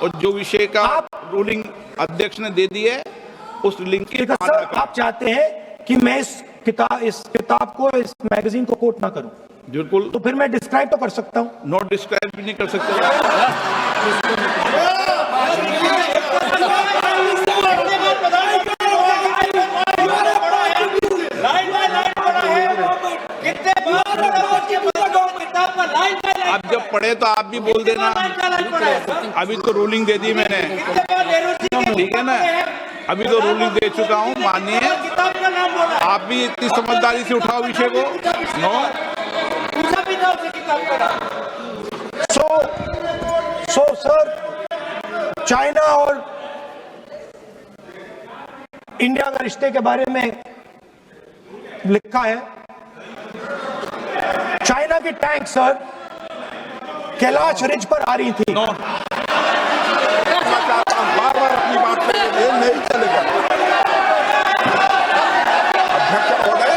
और जो विषय का रूलिंग अध्यक्ष ने दे दी है उस लिंक की सर, आप चाहते हैं कि मैं इस किताब को, इस मैगजीन को कोट ना करूं? बिल्कुल। तो फिर मैं डिस्क्राइब तो कर सकता हूं। नॉट डिस्क्राइब भी नहीं कर सकते। आप जब पढ़े तो आप भी बोल देना। अभी तो रूलिंग दे दी मैंने, ठीक है ना? अभी तो रूलिंग दे चुका हूँ, मानिए। आप भी इतनी समझदारी से उठाओ विषय को। नो। सो सर, चाइना और इंडिया के रिश्ते के बारे में लिखा है। चाइना की टैंक सर कैलाश रिज पर आ रही थी। बार-बार अपनी बात पे ये नहीं चलेगा। अध्यक्ष महोदय,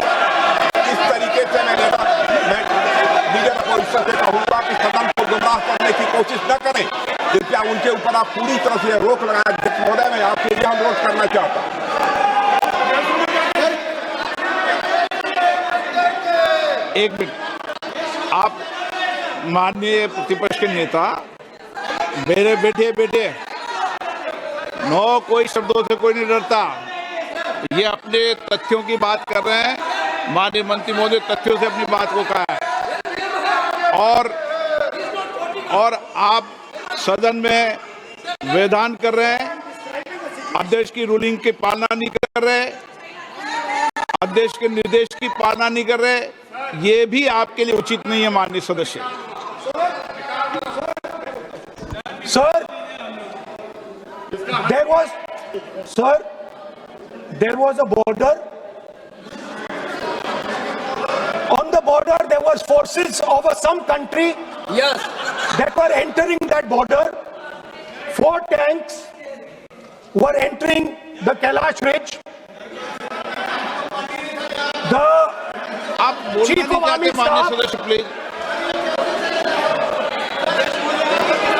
इस तरीके से मैं लीडर अपोजिशन से कहूंगा कि सदन को गुमराह करने की कोशिश न करें। कृपया उनके ऊपर आप पूरी तरह से रोक लगाएं। अध्यक्ष महोदय, मैं आपके लिए अनुरोध करना चाहता हूं। एक मिनट। आप माननीय प्रतिपक्ष के नेता मेरे बेटे नो, कोई शब्दों से कोई नहीं डरता। ये अपने तथ्यों की बात कर रहे हैं। माननीय मंत्री महोदय तथ्यों से अपनी बात को कहा है। और आप सदन में विधान कर रहे हैं, अध्यक्ष की रूलिंग की पालना नहीं कर रहे, अध्यक्ष के निर्देश की पालना नहीं कर रहे। ये भी आपके लिए उचित नहीं है माननीय सदस्य। Sir, there was a border. On the border, there was forces of some country. Yes. That were entering that border. 4 tanks were entering the Kailash Ridge. The आप बोलना Chief नहीं of चाहते Army माननीय Staff- सदस्य, please.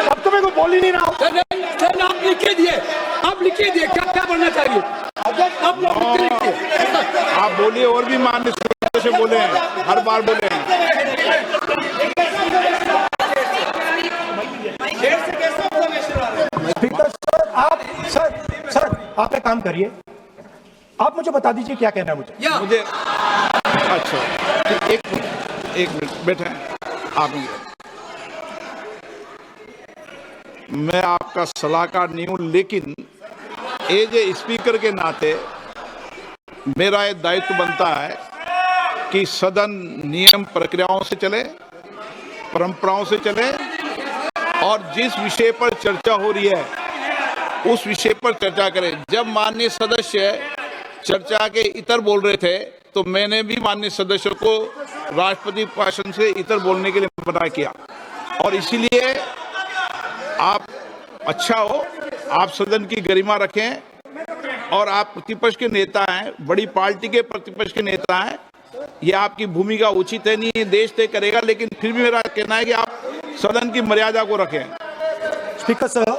अब तो मेरे को बोल ही नहीं रहा हूं। सर, आप लिखिए दिए, क्या बनना चाहिए? आप लोग लिखिए। आप बोलिए, और भी माननीय सदस्य बोले हैं, हर बार बोले हैं। स्पीकर सर, आप एक काम करिए, आप मुझे बता दीजिए क्या कहना है मुझे। अच्छा, एक मिनट बैठे आप। मैं आपका सलाहकार नहीं हूं, लेकिन एज ए स्पीकर के नाते मेरा ये दायित्व बनता है कि सदन नियम प्रक्रियाओं से चले, परंपराओं से चले, और जिस विषय पर चर्चा हो रही है उस विषय पर चर्चा करें। जब माननीय सदस्य चर्चा के इतर बोल रहे थे तो मैंने भी माननीय सदस्यों को राष्ट्रपति भाषण से इतर बोलने के लिए मना किया। और इसीलिए आप अच्छा हो, आप सदन की गरिमा रखें, और आप प्रतिपक्ष के नेता हैं, बड़ी पार्टी के प्रतिपक्ष के नेता हैं। ये आपकी भूमिका उचित है, नहीं देश तय करेगा, लेकिन फिर भी मेरा कहना है कि आप सदन की मर्यादा को रखें। स्पीकर सर,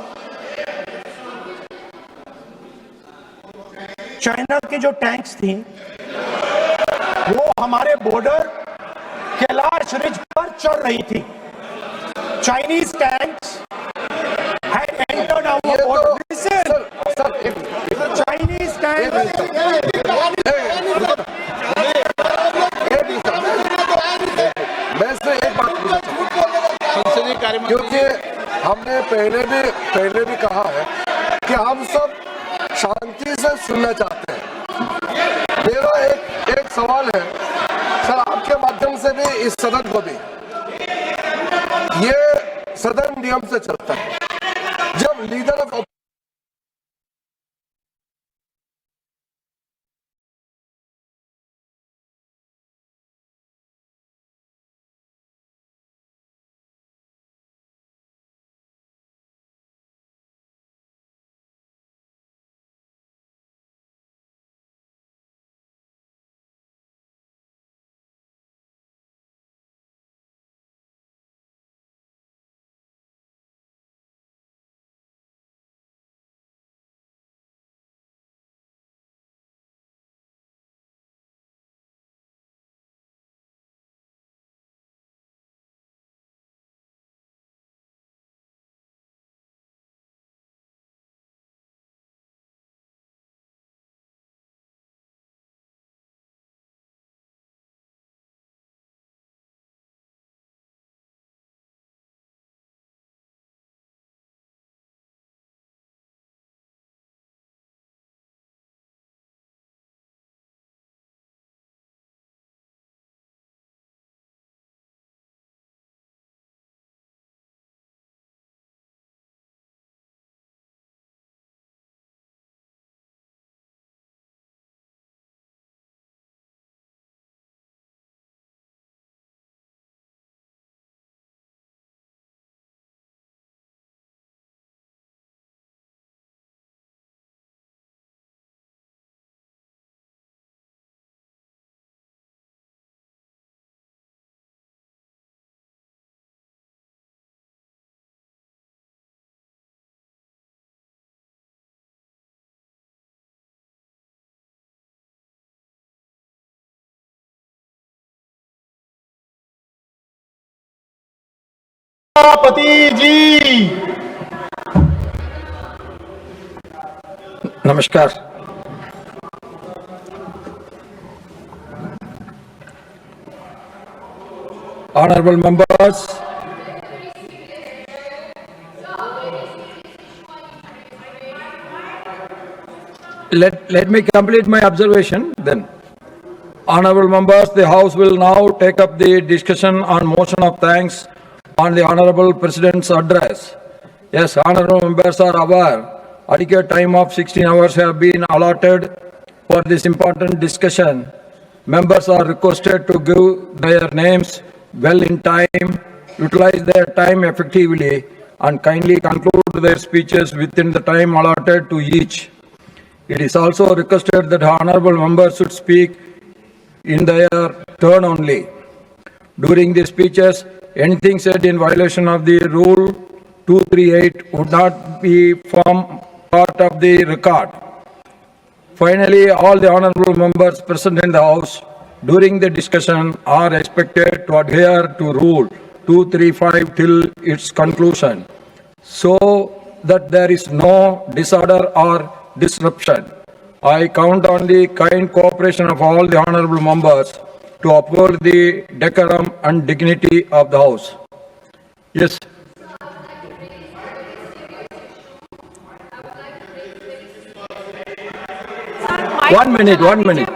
चाइना के जो टैंक्स थी वो हमारे बॉर्डर कैलाश रिज पर चढ़ रही थी। Chinese tanks had entered our border. Listen, Chinese tanks. मैं से एक बात पूछना संसदीय कार्य मंत्री, क्योंकि हमने पहले भी कहा है कि हम सब शांति से सुनना चाहते हैं। मेरा एक सवाल है सर, आपके माध्यम से भी इस सदन को भी, ये सदन नियम से चलता है। जब लीडर ऑफ सभापति जी। नमस्कार। Honorable members, let me complete my observation then. Honorable members, the House will now take up the discussion on motion of thanks on the Honorable President's address. Yes, honorable members are aware, adequate time of 16 hours have been allotted for this important discussion. Members are requested to give their names well in time, utilize their time effectively, and kindly conclude their speeches within the time allotted to each. It is also requested that honorable members should speak in their turn only. During the speeches, anything said in violation of the Rule 238 would not be form part of the record. Finally, all the honorable members present in the House during the discussion are expected to adhere to Rule 235 till its conclusion, so that there is no disorder or disruption. I count on the kind cooperation of all the honorable members to uphold the decorum and dignity of the House. Yes. One minute.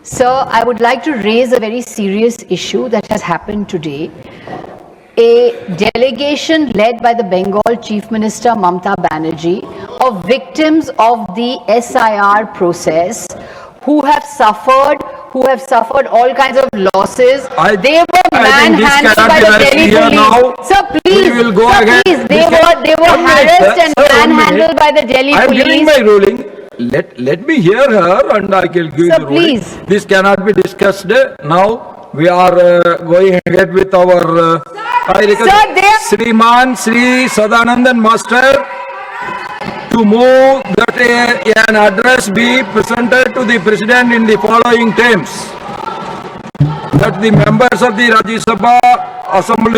Sir, I would like to raise a very serious issue that has happened today. A delegation led by the Bengal Chief Minister Mamata Banerjee of victims of the SIR process who have suffered all kinds of losses. They were manhandled by the Delhi police. Sir, please, they were harassed and manhandled by the Delhi I am police. giving my ruling. Let me hear her and I will give Sir, the ruling. please. This cannot be discussed now. We are going ahead with our I request Sir, they are- Shriman Sri Sadanandan Master to move that an address be presented to the President in the following terms. That the members of the Rajya Sabha Assembly